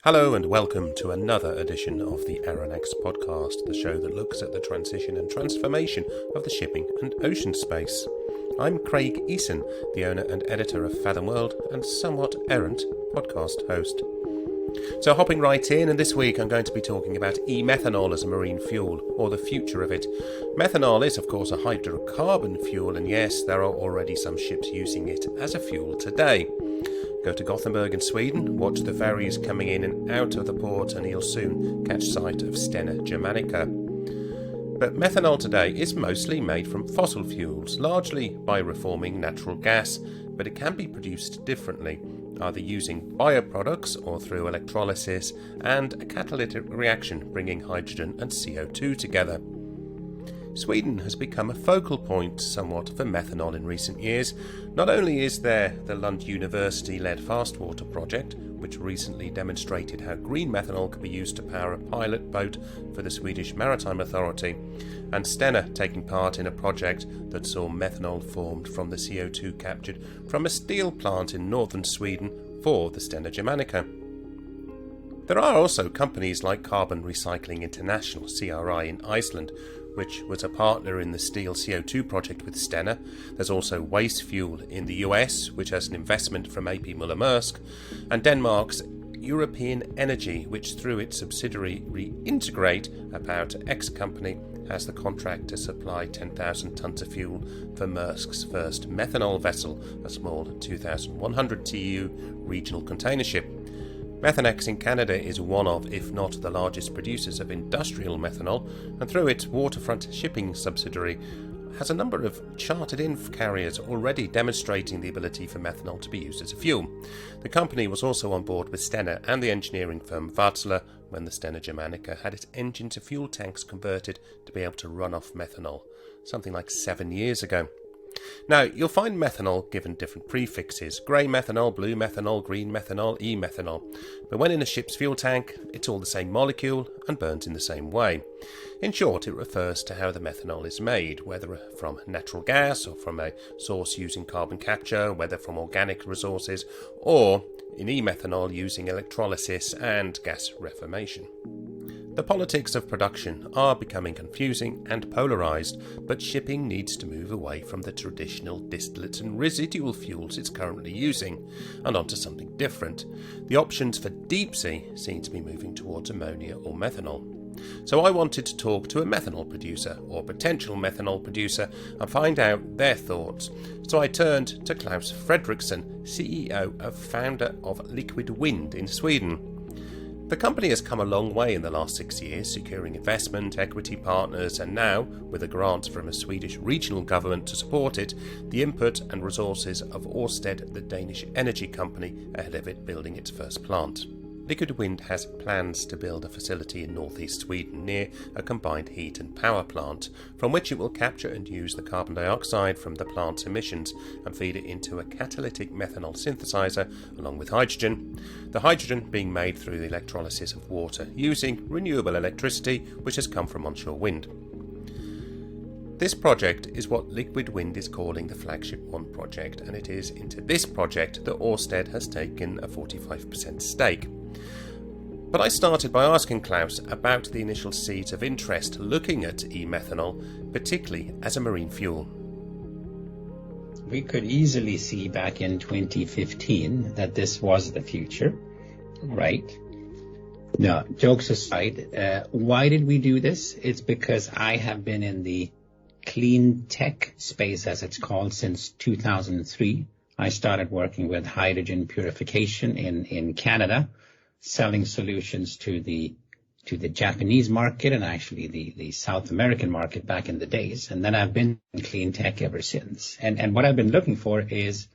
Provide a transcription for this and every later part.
Hello and welcome to another edition of the Aeronax podcast, the show that looks at the transition and transformation of the shipping and ocean space. I'm Craig Eason, the owner and editor of Fathom World and somewhat errant podcast host. So hopping right in, and this week I'm going to be talking about e-methanol as a marine fuel, or the future of it. Methanol is of course a hydrocarbon fuel, and yes, there are already some ships using it as a fuel today. Go to Gothenburg in Sweden, watch the ferries coming in and out of the port, and you'll soon catch sight of Stena Germanica. But methanol today is mostly made from fossil fuels, largely by reforming natural gas, but it can be produced differently, either using bioproducts or through electrolysis and a catalytic reaction bringing hydrogen and CO2 together. Sweden has become a focal point somewhat for methanol in recent years. Not only is there the Lund University-led Fastwater project, which recently demonstrated how green methanol could be used to power a pilot boat for the Swedish Maritime Authority, and Stena taking part in a project that saw methanol formed from the CO2 captured from a steel plant in northern Sweden for the Stena Germanica. There are also companies like Carbon Recycling International, CRI, in Iceland, which was a partner in the Steel CO2 project with Stena. There's also Waste Fuel in the US, which has an investment from AP Møller-Mærsk, and Denmark's European Energy, which through its subsidiary Reintegrate, a Power-to-X company, has the contract to supply 10,000 tonnes of fuel for Maersk's first methanol vessel, a small 2,100 TEU regional container ship. Methanex in Canada is one of, if not the largest producers of industrial methanol, and through its waterfront shipping subsidiary has a number of chartered-in carriers already demonstrating the ability for methanol to be used as a fuel. The company was also on board with Stena and the engineering firm Wärtsilä when the Stena Germanica had its engine to fuel tanks converted to be able to run off methanol, something like 7 years ago. Now, you'll find methanol given different prefixes: grey methanol, blue methanol, green methanol, e-methanol. But when in a ship's fuel tank, it's all the same molecule and burns in the same way. In short, it refers to how the methanol is made, whether from natural gas or from a source using carbon capture, whether from organic resources, or in e-methanol using electrolysis and gas reformation. The politics of production are becoming confusing and polarised, but shipping needs to move away from the traditional distillate and residual fuels it's currently using, and onto something different. The options for deep sea seem to be moving towards ammonia or methanol. So I wanted to talk to a methanol producer, or potential methanol producer, and find out their thoughts. So I turned to Claes Fredriksson, CEO and founder of weaned in Sweden. The company has come a long way in the last 6 years, securing investment, equity partners, and now, with a grant from a Swedish regional government to support it, the input and resources of Ørsted, the Danish energy company, ahead of it building its first plant. Wind has plans to build a facility in northeast Sweden near a combined heat and power plant, from which it will capture and use the carbon dioxide from the plant's emissions and feed it into a catalytic methanol synthesizer along with hydrogen, the hydrogen being made through the electrolysis of water using renewable electricity which has come from onshore wind. This project is what Wind is calling the Flagship 1 project, and it is into this project that Ørsted has taken a 45% stake. But I started by asking Claes about the initial seeds of interest looking at e-methanol, particularly as a marine fuel. We could easily see back in 2015 that this was the future, right? No, jokes aside, why did we do this? It's because I have been in the clean tech space, as it's called, since 2003. I started working with hydrogen purification in Canada, selling solutions to the Japanese market and actually the South American market back in the days. And then I've been in clean tech ever since. And what I've been looking for is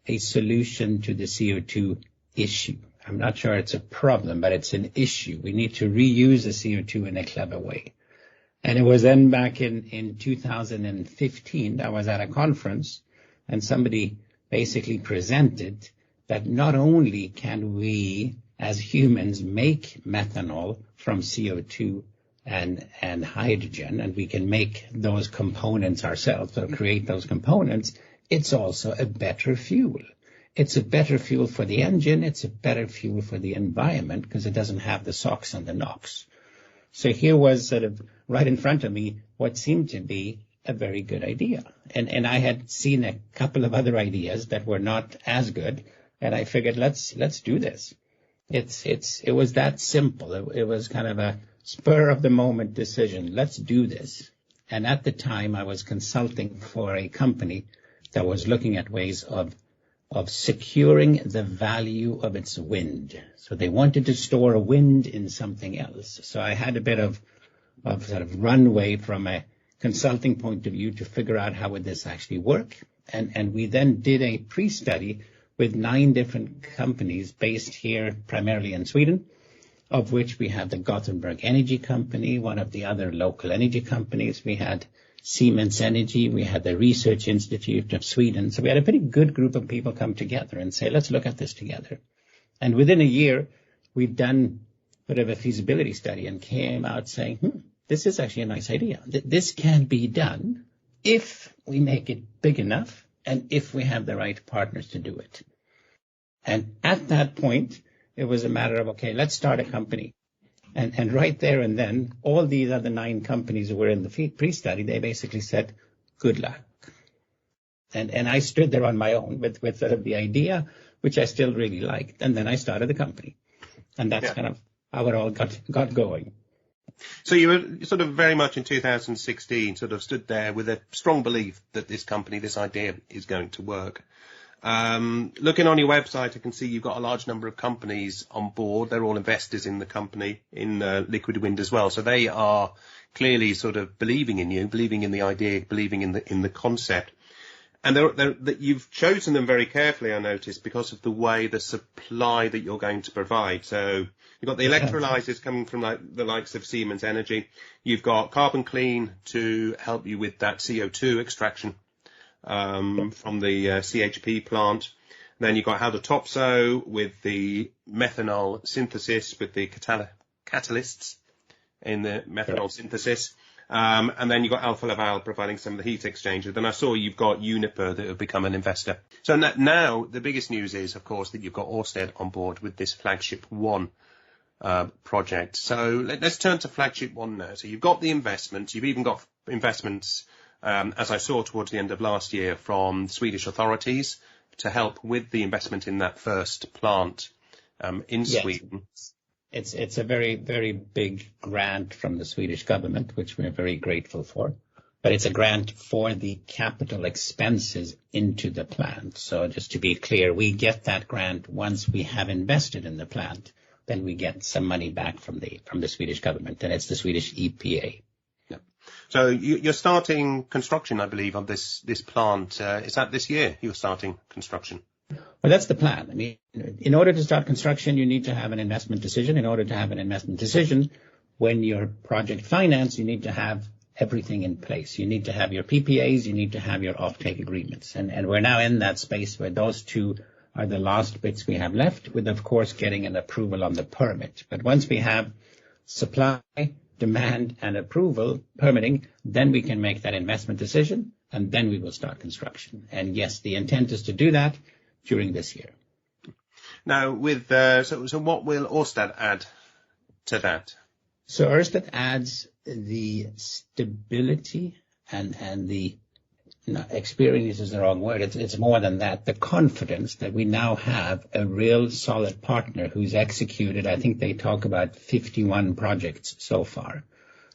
a solution to the CO2 issue. I'm not sure it's a problem, but it's an issue. We need to reuse the CO2 in a clever way. And it was then back in 2015, I was at a conference and somebody basically presented that not only can we as humans make methanol from CO2 and hydrogen, and we can make those components ourselves, so create those components, it's also a better fuel. It's a better fuel for the engine. It's a better fuel for the environment because it doesn't have the SOx and the NOx. So here was sort of right in front of me what seemed to be a very good idea. And I had seen a couple of other ideas that were not as good. And I figured, let's do this. It was that simple. It was kind of a spur of the moment decision. Let's do this. And at the time I was consulting for a company that was looking at ways of securing the value of its wind. So they wanted to store a wind in something else. So I had a bit of sort of runway from a consulting point of view to figure out how would this actually work. And we then did a pre-study with 9 different companies based here primarily in Sweden, of which we have the Gothenburg Energy Company, one of the other local energy companies. We had Siemens Energy, we had the Research Institute of Sweden. So we had a pretty good group of people come together and say, let's look at this together. And within a year, we'd done a bit of a feasibility study and came out saying, this is actually a nice idea. This can be done if we make it big enough and if we have the right partners to do it. And at that point, it was a matter of, okay, let's start a company. And right there and then, all these other 9 companies who were in the pre-study, they basically said, good luck. And I stood there on my own with sort of the idea, which I still really liked. And then I started the company. And that's kind of how it all got going. So you were sort of very much in 2016 sort of stood there with a strong belief that this company, this idea is going to work. Looking on your website, I can see you've got a large number of companies on board. They're all investors in the company, in Liquid Wind as well. So they are clearly sort of believing in you, believing in the idea, believing in the concept. And you've chosen them very carefully, I noticed, because of the way the supply that you're going to provide. So you've got the electrolyzers coming from the likes of Siemens Energy. You've got Carbon Clean to help you with that CO2 extraction from the CHP plant. Then you've got hydrocarbons with the methanol synthesis with the catalysts in the methanol synthesis. And then you've got Alfa Laval providing some of the heat exchangers. Then I saw you've got Uniper that have become an investor. So now the biggest news is, of course, that you've got Ørsted on board with this Flagship 1 project. So let's turn to Flagship 1 now. So you've got the investments. You've even got investments, as I saw towards the end of last year, from Swedish authorities to help with the investment in that first plant in Sweden. It's a very, very big grant from the Swedish government, which we're very grateful for. But it's a grant for the capital expenses into the plant. So just to be clear, we get that grant once we have invested in the plant. Then we get some money back from the Swedish government, and it's the Swedish EPA. Yeah. So you're starting construction, I believe, of this plant. Is that this year you're starting construction? Well, that's the plan. I mean, in order to start construction, you need to have an investment decision. In order to have an investment decision, when you're project finance, you need to have everything in place. You need to have your PPAs, you need to have your offtake agreements. And we're now in that space where those two are the last bits we have left, with, of course, getting an approval on the permit. But once we have supply, demand, and approval, permitting, then we can make that investment decision, and then we will start construction. And yes, the intent is to do that during this year. Now, with so what will Ørsted add to that? So Ørsted adds the stability and the experience is the wrong word. It's more than that. The confidence that we now have a real solid partner who's executed. I think they talk about 51 projects so far.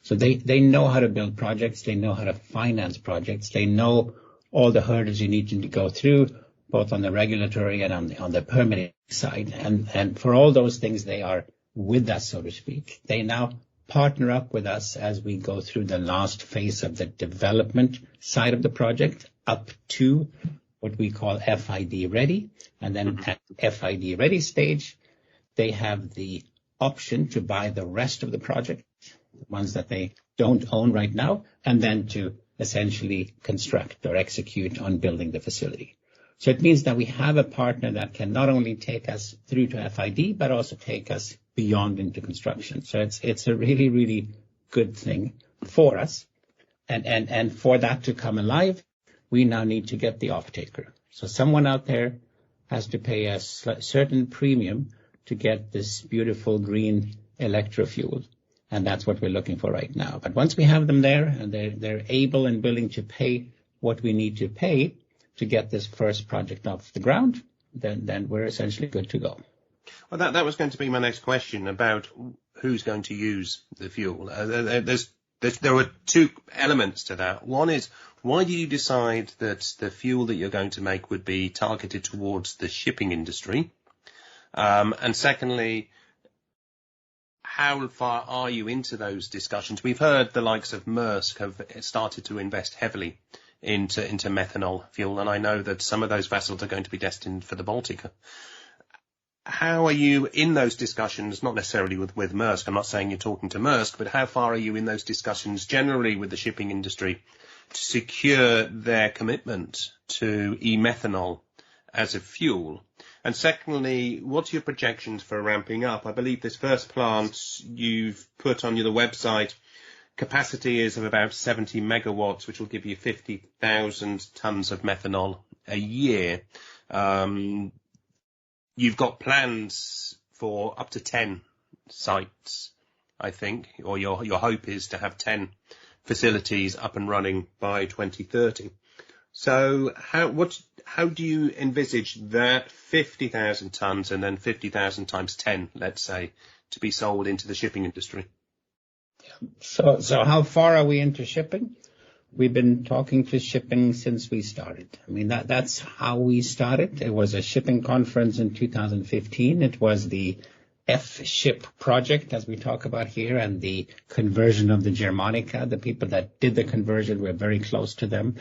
So they know how to build projects. They know how to finance projects. They know all the hurdles you need to go through, both on the regulatory and on the permitting side. And for all those things, they are with us, so to speak. They now partner up with us as we go through the last phase of the development side of the project up to what we call FID ready. And then at FID ready stage, they have the option to buy the rest of the project, the ones that they don't own right now, and then to essentially construct or execute on building the facility. So it means that we have a partner that can not only take us through to FID, but also take us beyond into construction. So it's a really, really good thing for us. And for that to come alive, we now need to get the off-taker. So someone out there has to pay a certain premium to get this beautiful green electrofuel. And that's what we're looking for right now. But once we have them there and they're able and willing to pay what we need to pay to get this first project off the ground, then we're essentially good to go. Well, that was going to be my next question about who's going to use the fuel. There were two elements to that. One is, why do you decide that the fuel that you're going to make would be targeted towards the shipping industry? And secondly, how far are you into those discussions? We've heard the likes of Maersk have started to invest heavily into methanol fuel, and I know that some of those vessels are going to be destined for the Baltic. How are you in those discussions, not necessarily with Maersk, I'm not saying you're talking to Maersk, but how far are you in those discussions generally with the shipping industry to secure their commitment to e-methanol as a fuel? And secondly, what's your projections for ramping up? I believe this first plant you've put on your website, capacity is of about 70 megawatts, which will give you 50,000 tons of methanol a year. You've got plans for up to 10 sites, I think, or your hope is to have 10 facilities up and running by 2030. So how do you envisage that 50,000 tons and then 50,000 times 10, let's say, to be sold into the shipping industry? So how far are we into shipping? We've been talking to shipping since we started. I mean, that's how we started. It was a shipping conference in 2015. It was the F-ship project, as we talk about here, and the conversion of the Germanica. The people that did the conversion were very close to them.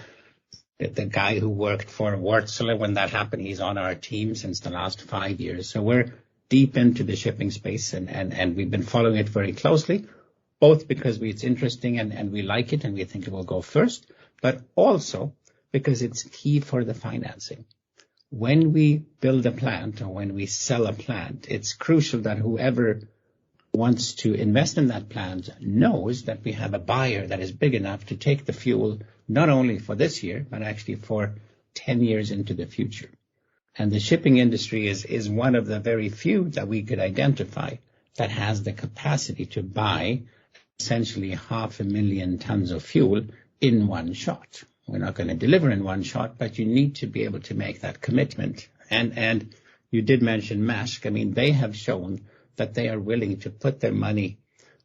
The guy who worked for Wärtsilä when that happened, he's on our team since the last 5 years. So we're deep into the shipping space, and we've been following it very closely, both because it's interesting and we like it and we think it will go first, but also because it's key for the financing. When we build a plant or when we sell a plant, it's crucial that whoever wants to invest in that plant knows that we have a buyer that is big enough to take the fuel not only for this year, but actually for 10 years into the future. And the shipping industry is one of the very few that we could identify that has the capacity to buy essentially 500,000 tons of fuel in one shot. We're not going to deliver in one shot, but you need to be able to make that commitment. And you did mention Maersk. I mean, they have shown that they are willing to put their money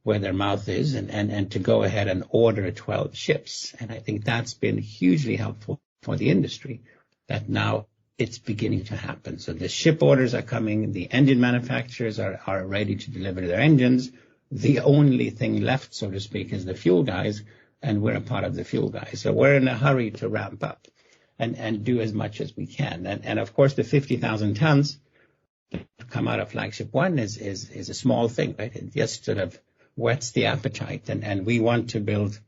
where their mouth is and to go ahead and order 12 ships. And I think that's been hugely helpful for the industry, that now it's beginning to happen. So the ship orders are coming, the engine manufacturers are ready to deliver their engines. The only thing left, so to speak, is the fuel guys, and we're a part of the fuel guys. So we're in a hurry to ramp up and do as much as we can. And of course, the 50,000 tons that come out of Flagship 1 is a small thing, right? It just sort of whets the appetite. And we want to build,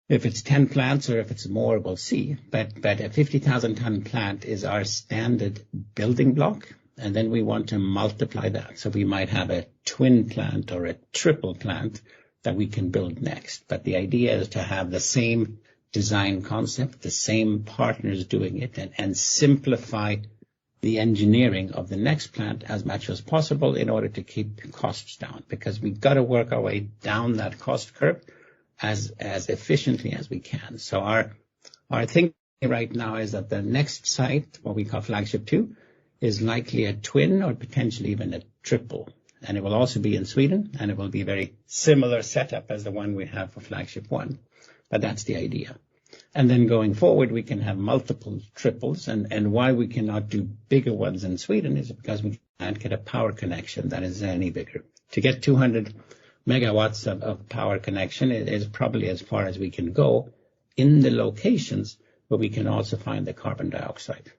if it's 10 plants or if it's more, we'll see. But a 50,000 ton plant is our standard building block. And then we want to multiply that. So we might have a twin plant or a triple plant that we can build next. But the idea is to have the same design concept, the same partners doing it, and simplify the engineering of the next plant as much as possible in order to keep costs down. Because we've got to work our way down that cost curve as efficiently as we can. So our thinking right now is that the next site, what we call Flagship 2, is likely a twin or potentially even a triple. And it will also be in Sweden, and it will be a very similar setup as the one we have for Flagship 1. But that's the idea. And then going forward, we can have multiple triples. And why we cannot do bigger ones in Sweden is because we can't get a power connection that is any bigger. To get 200 megawatts of power connection is probably as far as we can go in the locations where we can also find the carbon dioxide.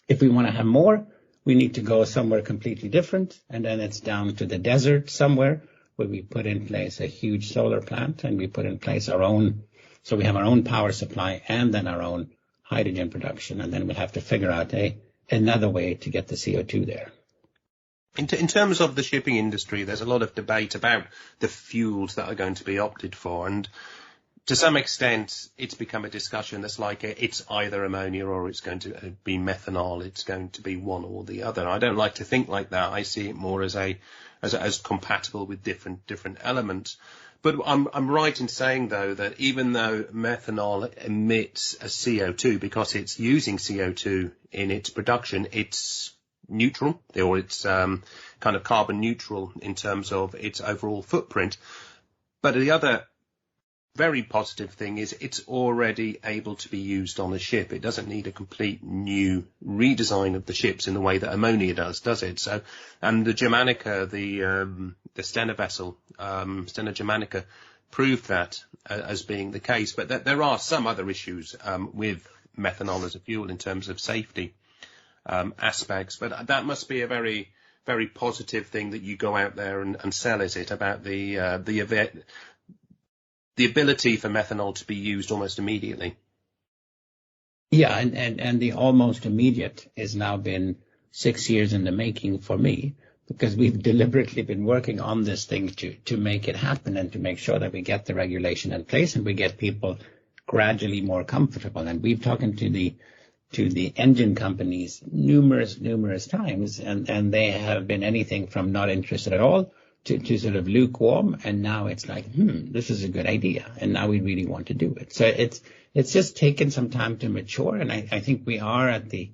If we want to have more, we need to go somewhere completely different, and then it's down to the desert somewhere where we put in place a huge solar plant, and we put in place our own, so we have our own power supply and then our own hydrogen production, and then we'll have to figure out another way to get the CO2 there. In terms of the shipping industry, there's a lot of debate about the fuels that are going to be opted for, and to some extent, it's become a discussion that's like it's either ammonia or it's going to be methanol. It's going to be one or the other. I don't like to think like that. I see it more as compatible with different elements. But I'm right in saying, though, that even though methanol emits a CO2 because it's using CO2 in its production, it's neutral, or it's kind of carbon neutral in terms of its overall footprint. But the other very positive thing is it's already able to be used on a ship. It doesn't need a complete new redesign of the ships in the way that ammonia does it? So, and the Germanica, the Stena vessel, Stena Germanica, proved that as being the case. But there are some other issues with methanol as a fuel in terms of safety aspects. But that must be a very, very positive thing that you go out there and sell it about the ability for methanol to be used almost immediately. Yeah, and the almost immediate has now been 6 years in the making for me, because we've deliberately been working on this thing to make it happen and to make sure that we get the regulation in place and we get people gradually more comfortable. And we've talked to the engine companies numerous times, and they have been anything from not interested at all to sort of lukewarm, and now it's like, this is a good idea, and now we really want to do it. So it's just taken some time to mature, and I think we are at the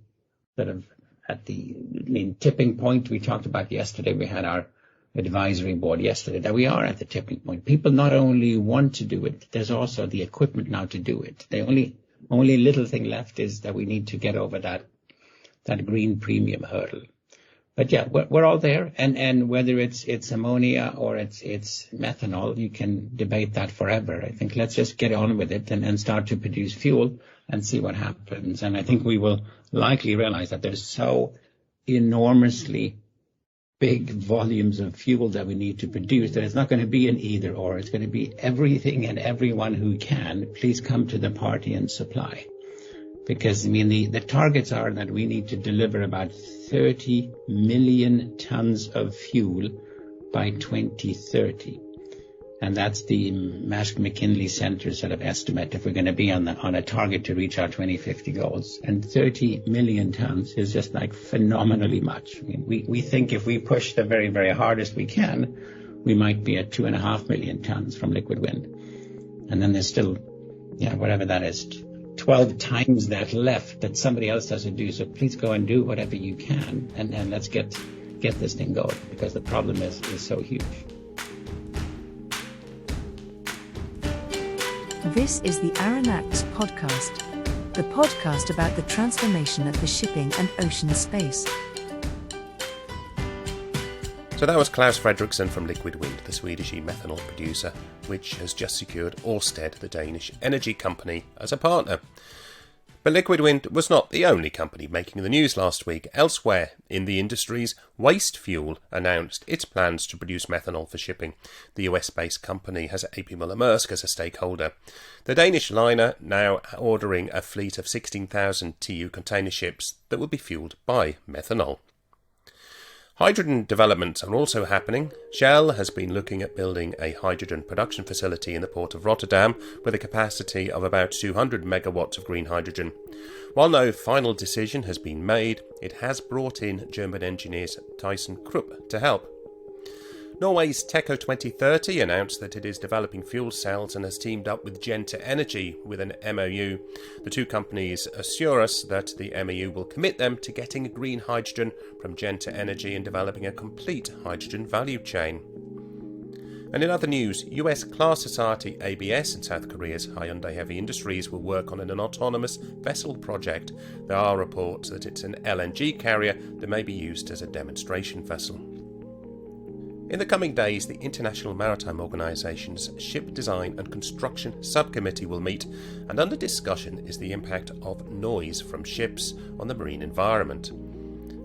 tipping point we talked about yesterday. We had our advisory board yesterday, that we are at the tipping point. People not only want to do it, there's also the equipment now to do it. The only little thing left is that we need to get over that green premium hurdle. But yeah, we're all there, and whether it's ammonia or it's methanol, you can debate that forever. I think let's just get on with it and start to produce fuel and see what happens. And I think we will likely realize that there's so enormously big volumes of fuel that we need to produce that it's not going to be an either or. It's going to be everything and everyone who can. Please come to the party and supply. Because, the targets are that we need to deliver about 30 million tons of fuel by 2030. And that's the Maersk McKinley Center sort of estimate if we're going to be on a target to reach our 2050 goals. And 30 million tons is just like phenomenally much. We think if we push the very, very hardest we can, we might be at 2.5 million tons from liquid wind. And then there's still, whatever that is, 12 times that left that somebody else has to do. So please go and do whatever you can, and let's get this thing going, because the problem is so huge. This is the Aronnax podcast, the podcast about the transformation of the shipping and ocean space. So that was Claes Fredriksson from Liquid Wind, the Swedish e-methanol producer, which has just secured Ørsted, the Danish energy company, as a partner. But Liquid Wind was not the only company making the news last week. Elsewhere in the industries, Waste Fuel announced its plans to produce methanol for shipping. The US-based company has AP Møller-Mærsk as a stakeholder. The Danish liner now ordering a fleet of 16,000 TEU container ships that will be fueled by methanol. Hydrogen developments are also happening. Shell has been looking at building a hydrogen production facility in the port of Rotterdam with a capacity of about 200 megawatts of green hydrogen. While no final decision has been made, it has brought in German engineers Tyson Krupp to help. Norway's Techo 2030 announced that it is developing fuel cells and has teamed up with GHGs with an MOU. The two companies assure us that the MOU will commit them to getting green hydrogen from GHGs and developing a complete hydrogen value chain. And in other news, US class society ABS and South Korea's Hyundai Heavy Industries will work on an autonomous vessel project. There are reports that it's an LNG carrier that may be used as a demonstration vessel. In the coming days, the International Maritime Organization's Ship Design and Construction Subcommittee will meet, and under discussion is the impact of noise from ships on the marine environment.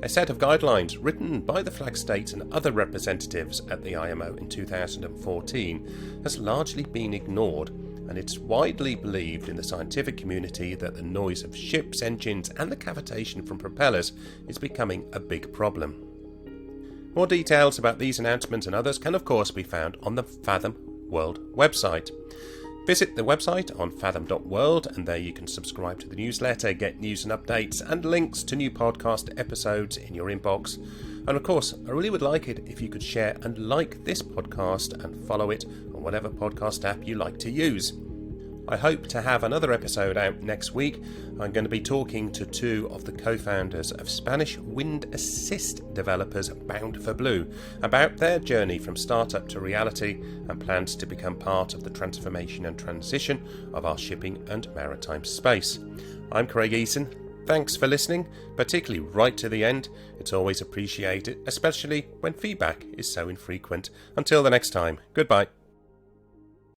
A set of guidelines written by the flag states and other representatives at the IMO in 2014 has largely been ignored, and it's widely believed in the scientific community that the noise of ships' engines and the cavitation from propellers is becoming a big problem. More details about these announcements and others can of course be found on the Fathom World website. Visit the website on fathom.world, and there you can subscribe to the newsletter, get news and updates and links to new podcast episodes in your inbox. And of course, I really would like it if you could share and like this podcast and follow it on whatever podcast app you like to use. I hope to have another episode out next week. I'm going to be talking to two of the co-founders of Spanish wind assist developers Bound for Blue about their journey from startup to reality and plans to become part of the transformation and transition of our shipping and maritime space. I'm Craig Eason. Thanks for listening, particularly right to the end. It's always appreciated, especially when feedback is so infrequent. Until the next time, goodbye.